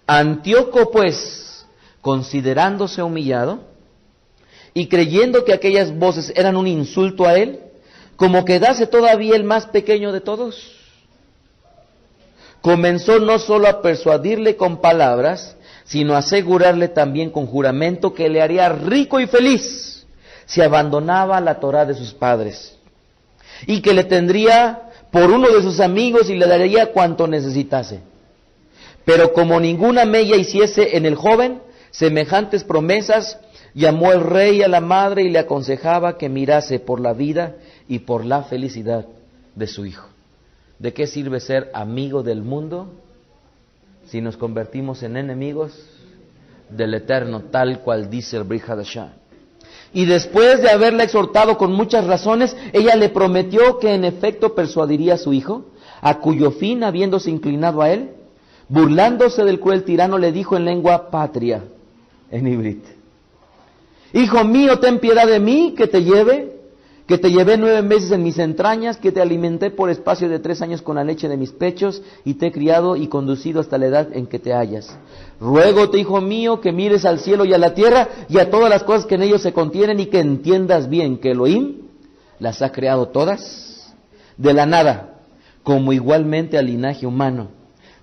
Antíoco, pues, considerándose humillado y creyendo que aquellas voces eran un insulto a él, como quedase todavía el más pequeño de todos, comenzó no solo a persuadirle con palabras, sino a asegurarle también con juramento que le haría rico y feliz si abandonaba la Torá de sus padres, y que le tendría por uno de sus amigos y le daría cuanto necesitase. Pero como ninguna mella hiciese en el joven semejantes promesas, llamó el rey a la madre y le aconsejaba que mirase por la vida y por la felicidad de su hijo. ¿De qué sirve ser amigo del mundo si nos convertimos en enemigos del Eterno, tal cual dice el Brit Hadashah? Y después de haberla exhortado con muchas razones, ella le prometió que en efecto persuadiría a su hijo, a cuyo fin, habiéndose inclinado a él, burlándose del cruel tirano, le dijo en lengua patria, en Ibrit: hijo mío, ten piedad de mí, que te llevé 9 meses en mis entrañas, que te alimenté por espacio de 3 años con la leche de mis pechos, y te he criado y conducido hasta la edad en que te hallas. Ruégote, hijo mío, que mires al cielo y a la tierra, y a todas las cosas que en ellos se contienen, y que entiendas bien que Elohim las ha creado todas de la nada, como igualmente al linaje humano,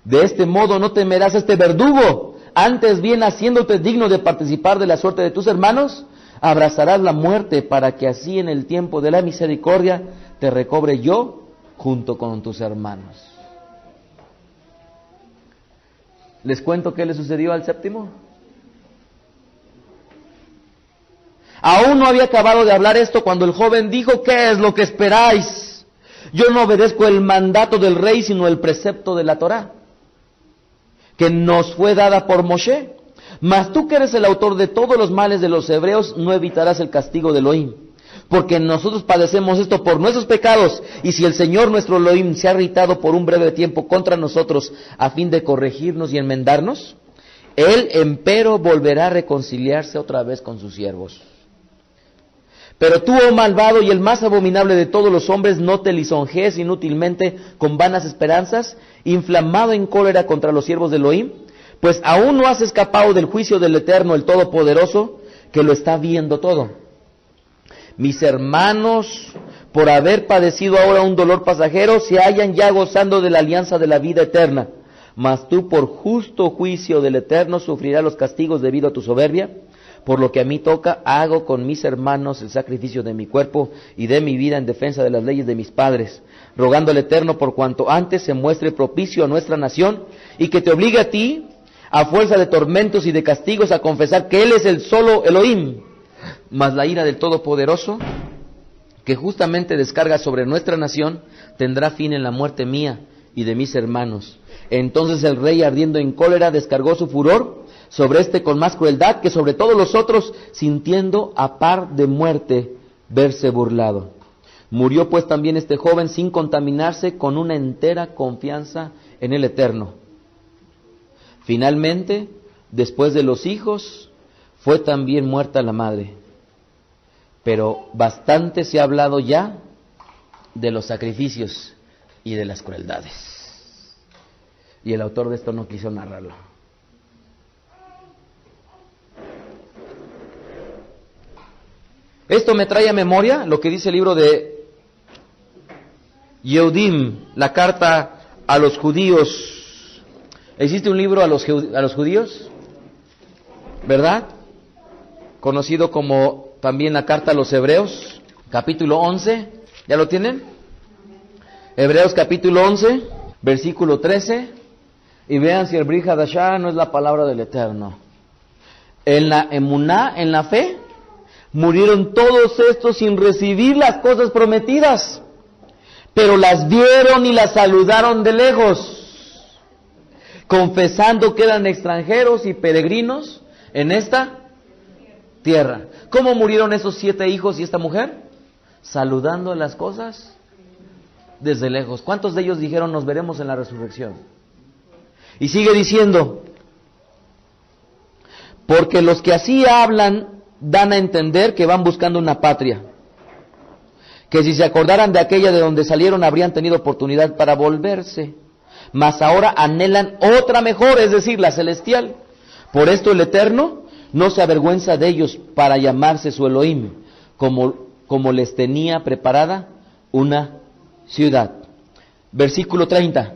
De este modo no temerás a este verdugo, antes bien haciéndote digno de participar de la suerte de tus hermanos, abrazarás la muerte para que así en el tiempo de la misericordia te recobre yo junto con tus hermanos. ¿Les cuento qué le sucedió al séptimo? Aún no había acabado de hablar esto cuando el joven dijo: ¿qué es lo que esperáis? Yo no obedezco el mandato del rey, sino el precepto de la Torá, que nos fue dada por Moshe. Mas tú, que eres el autor de todos los males de los hebreos, no evitarás el castigo de Elohim, porque nosotros padecemos esto por nuestros pecados, y si el Señor nuestro Elohim se ha irritado por un breve tiempo contra nosotros a fin de corregirnos y enmendarnos, Él empero volverá a reconciliarse otra vez con sus siervos. Pero tú, oh malvado y el más abominable de todos los hombres, no te lisonjees inútilmente con vanas esperanzas, inflamado en cólera contra los siervos de Elohim, pues aún no has escapado del juicio del Eterno, el Todopoderoso, que lo está viendo todo. Mis hermanos, por haber padecido ahora un dolor pasajero, se hallan ya gozando de la alianza de la vida eterna. Mas tú, por justo juicio del Eterno, sufrirás los castigos debido a tu soberbia. Por lo que a mí toca, hago con mis hermanos el sacrificio de mi cuerpo y de mi vida en defensa de las leyes de mis padres, rogando al Eterno por cuanto antes se muestre propicio a nuestra nación, y que te obligue a ti, a fuerza de tormentos y de castigos, a confesar que Él es el solo Elohim. Mas la ira del Todopoderoso, que justamente descarga sobre nuestra nación, tendrá fin en la muerte mía y de mis hermanos. Entonces el rey, ardiendo en cólera, descargó su furor sobre este con más crueldad que sobre todos los otros, sintiendo a par de muerte verse burlado. Murió pues también este joven sin contaminarse, con una entera confianza en el Eterno. Finalmente, después de los hijos, fue también muerta la madre. Pero bastante se ha hablado ya de los sacrificios y de las crueldades. Y el autor de esto no quiso narrarlo. Esto me trae a memoria lo que dice el libro de Yehudim, la carta a los judíos. ¿Existe un libro a los judíos? ¿Verdad? Conocido como también la carta a los hebreos, capítulo 11. ¿Ya lo tienen? Hebreos capítulo 11, versículo 13. Y vean si el Brit Hadashah no es la palabra del Eterno. En la emuná, en la fe, murieron todos estos sin recibir las cosas prometidas, pero las vieron y las saludaron de lejos, confesando que eran extranjeros y peregrinos en esta tierra. ¿Cómo murieron esos 7 hijos y esta mujer? Saludando las cosas desde lejos. ¿Cuántos de ellos dijeron: nos veremos en la resurrección? Y sigue diciendo: porque los que así hablan dan a entender que van buscando una patria, que si se acordaran de aquella de donde salieron habrían tenido oportunidad para volverse, mas ahora anhelan otra mejor, es decir, la celestial. Por esto el Eterno no se avergüenza de ellos para llamarse su Elohim, como les tenía preparada una ciudad. Versículo 30.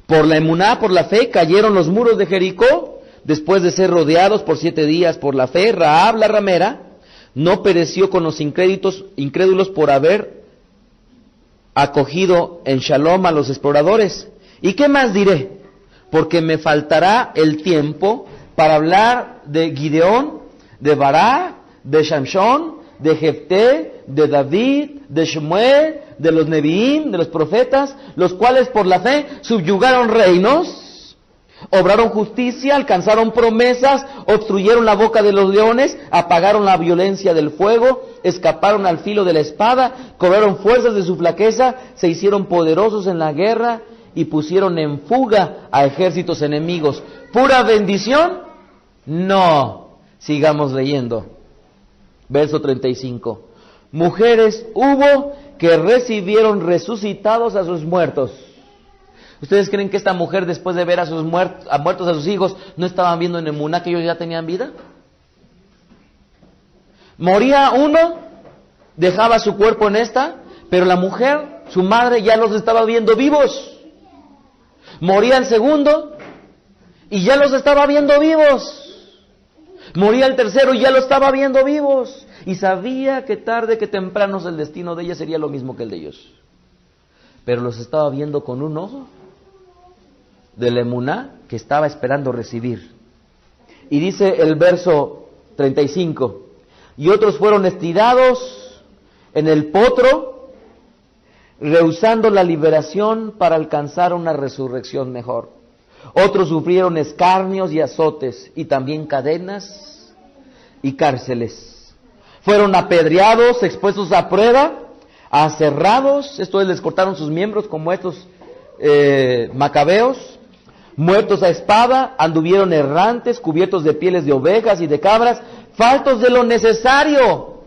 Por la emuná, por la fe, cayeron los muros de Jericó, después de ser rodeados por 7 días. Por la fe, Rahab la ramera no pereció con los incrédulos por haber acogido en Shalom a los exploradores. ¿Y qué más diré? Porque me faltará el tiempo para hablar de Gideón, de Bará, de Shamshón, de Jefté, de David, de Shemuel, de los Neviim, de los profetas, los cuales por la fe subyugaron reinos, obraron justicia, alcanzaron promesas, obstruyeron la boca de los leones, apagaron la violencia del fuego, escaparon al filo de la espada, cobraron fuerzas de su flaqueza, se hicieron poderosos en la guerra y pusieron en fuga a ejércitos enemigos. ¿Pura bendición? No. Sigamos leyendo. Verso 35. Mujeres hubo que recibieron resucitados a sus muertos. ¿Ustedes creen que esta mujer, después de ver a sus muertos a sus hijos, no estaban viendo en emuná que ellos ya tenían vida? Moría uno, dejaba su cuerpo en esta, pero la mujer, su madre, ya los estaba viendo vivos. Moría el segundo y ya los estaba viendo vivos. Moría el tercero y ya lo estaba viendo vivos. Y sabía que tarde que temprano el destino de ella sería lo mismo que el de ellos. Pero los estaba viendo con un ojo de la emuná que estaba esperando recibir. Y dice el verso 35, y otros fueron estirados en el potro, rehusando la liberación para alcanzar una resurrección mejor. Otros sufrieron escarnios y azotes, y también cadenas y cárceles. Fueron apedreados, expuestos a prueba, aserrados, esto es, les cortaron sus miembros como estos macabeos, muertos a espada, anduvieron errantes, cubiertos de pieles de ovejas y de cabras, faltos de lo necesario,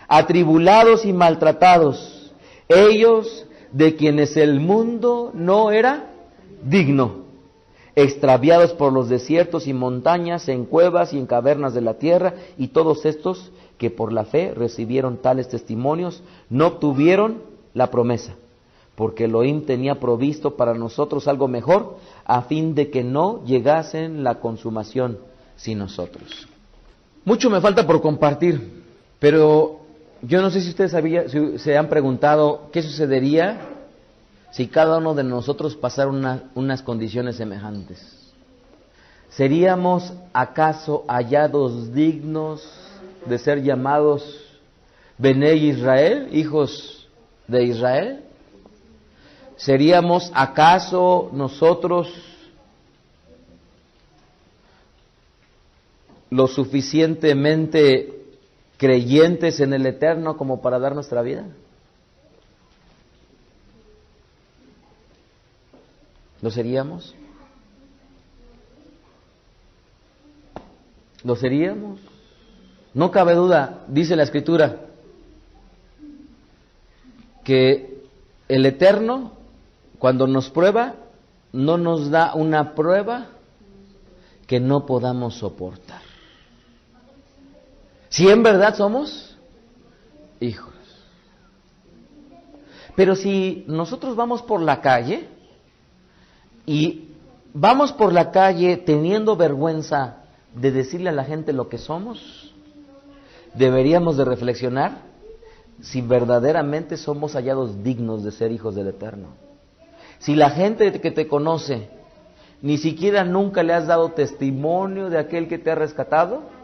atribulados y maltratados, ellos de quienes el mundo no era digno, extraviados por los desiertos y montañas, en cuevas y en cavernas de la tierra, y todos estos que por la fe recibieron tales testimonios, no obtuvieron la promesa, porque Elohim tenía provisto para nosotros algo mejor, a fin de que no llegasen la consumación sin nosotros. Mucho me falta por compartir, pero yo no sé si ustedes se han preguntado qué sucedería si cada uno de nosotros pasara unas condiciones semejantes. ¿Seríamos acaso hallados dignos de ser llamados Benei Israel, hijos de Israel? ¿Seríamos acaso nosotros lo suficientemente creyentes en el Eterno como para dar nuestra vida? ¿Lo seríamos? ¿Lo seríamos? No cabe duda, dice la Escritura, que el Eterno, cuando nos prueba, no nos da una prueba que no podamos soportar. Si en verdad somos hijos. Pero si nosotros vamos por la calle y vamos por la calle teniendo vergüenza de decirle a la gente lo que somos, deberíamos de reflexionar si verdaderamente somos hallados dignos de ser hijos del Eterno. Si la gente que te conoce ni siquiera nunca le has dado testimonio de aquel que te ha rescatado,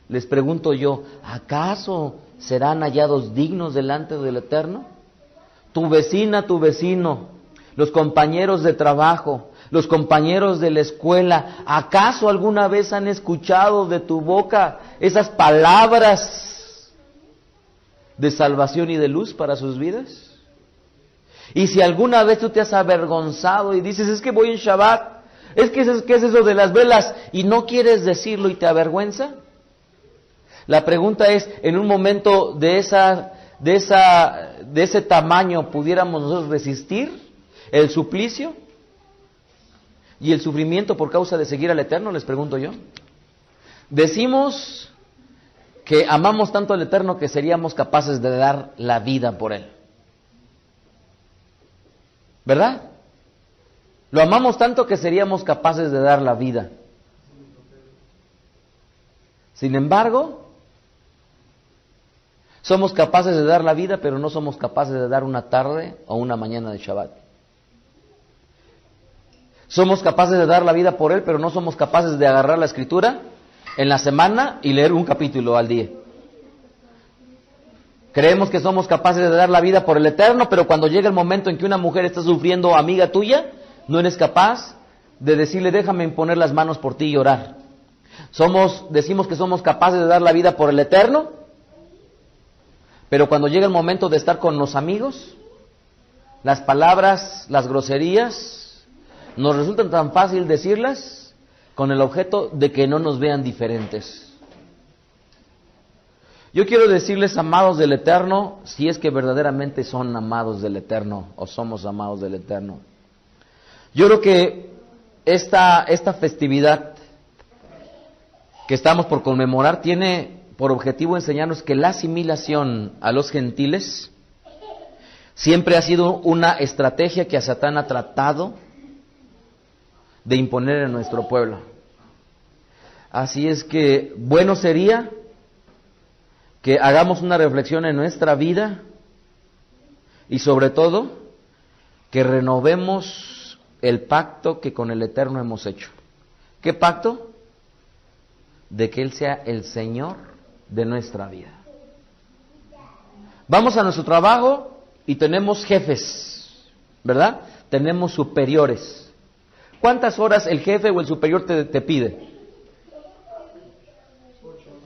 les pregunto yo, ¿acaso serán hallados dignos delante del Eterno? Tu vecina, tu vecino, los compañeros de trabajo, los compañeros de la escuela, ¿acaso alguna vez han escuchado de tu boca esas palabras de salvación y de luz para sus vidas? Y si alguna vez tú te has avergonzado y dices, es que voy en Shabbat, ¿qué es eso de las velas? Y no quieres decirlo y te avergüenza. La pregunta es, en un momento de ese tamaño, ¿pudiéramos nosotros resistir el suplicio y el sufrimiento por causa de seguir al Eterno? Les pregunto yo. Decimos que amamos tanto al Eterno que seríamos capaces de dar la vida por Él. ¿Verdad? Lo amamos tanto que seríamos capaces de dar la vida. Sin embargo, somos capaces de dar la vida, pero no somos capaces de dar una tarde o una mañana de Shabbat. Somos capaces de dar la vida por Él, pero no somos capaces de agarrar la Escritura en la semana y leer un capítulo al día. Creemos que somos capaces de dar la vida por el Eterno, pero cuando llega el momento en que una mujer está sufriendo, amiga tuya, no eres capaz de decirle, déjame imponer las manos por ti y orar. Decimos que somos capaces de dar la vida por el Eterno, pero cuando llega el momento de estar con los amigos, las palabras, las groserías, nos resultan tan fácil decirlas con el objeto de que no nos vean diferentes. Yo quiero decirles, amados del Eterno, si es que verdaderamente son amados del Eterno o somos amados del Eterno. Yo creo que esta festividad que estamos por conmemorar tiene por objetivo enseñarnos que la asimilación a los gentiles siempre ha sido una estrategia que a Satán ha tratado de imponer en nuestro pueblo. Así es que bueno sería que hagamos una reflexión en nuestra vida y sobre todo que renovemos el pacto que con el Eterno hemos hecho. ¿Qué pacto? De que Él sea el Señor de nuestra vida. Vamos a nuestro trabajo y tenemos jefes, ¿verdad? Tenemos superiores. ¿Cuántas horas el jefe o el superior te pide?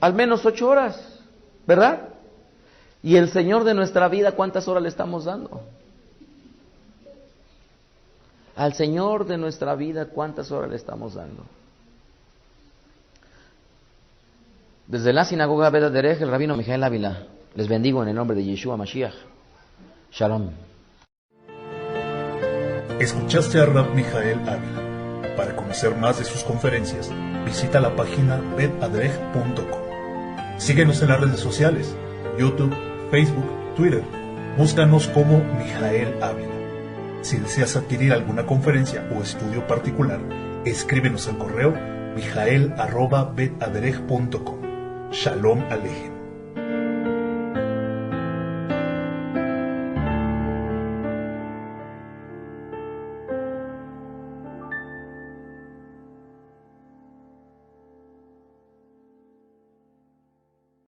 Al menos 8 horas, ¿verdad? Y el Señor de nuestra vida, ¿cuántas horas le estamos dando? Al Señor de nuestra vida, ¿cuántas horas le estamos dando? Desde la sinagoga Bet Aderech, el rabino Mijael Ávila, les bendigo en el nombre de Yeshua Mashiach. Shalom. Escuchaste a Rab Mijael Ávila. Para conocer más de sus conferencias, visita la página betaderech.com. Síguenos en las redes sociales, YouTube, Facebook, Twitter. Búscanos como Mijael Ávila. Si deseas adquirir alguna conferencia o estudio particular, escríbenos al correo mijael@betaderech.com. Shalom Alejem.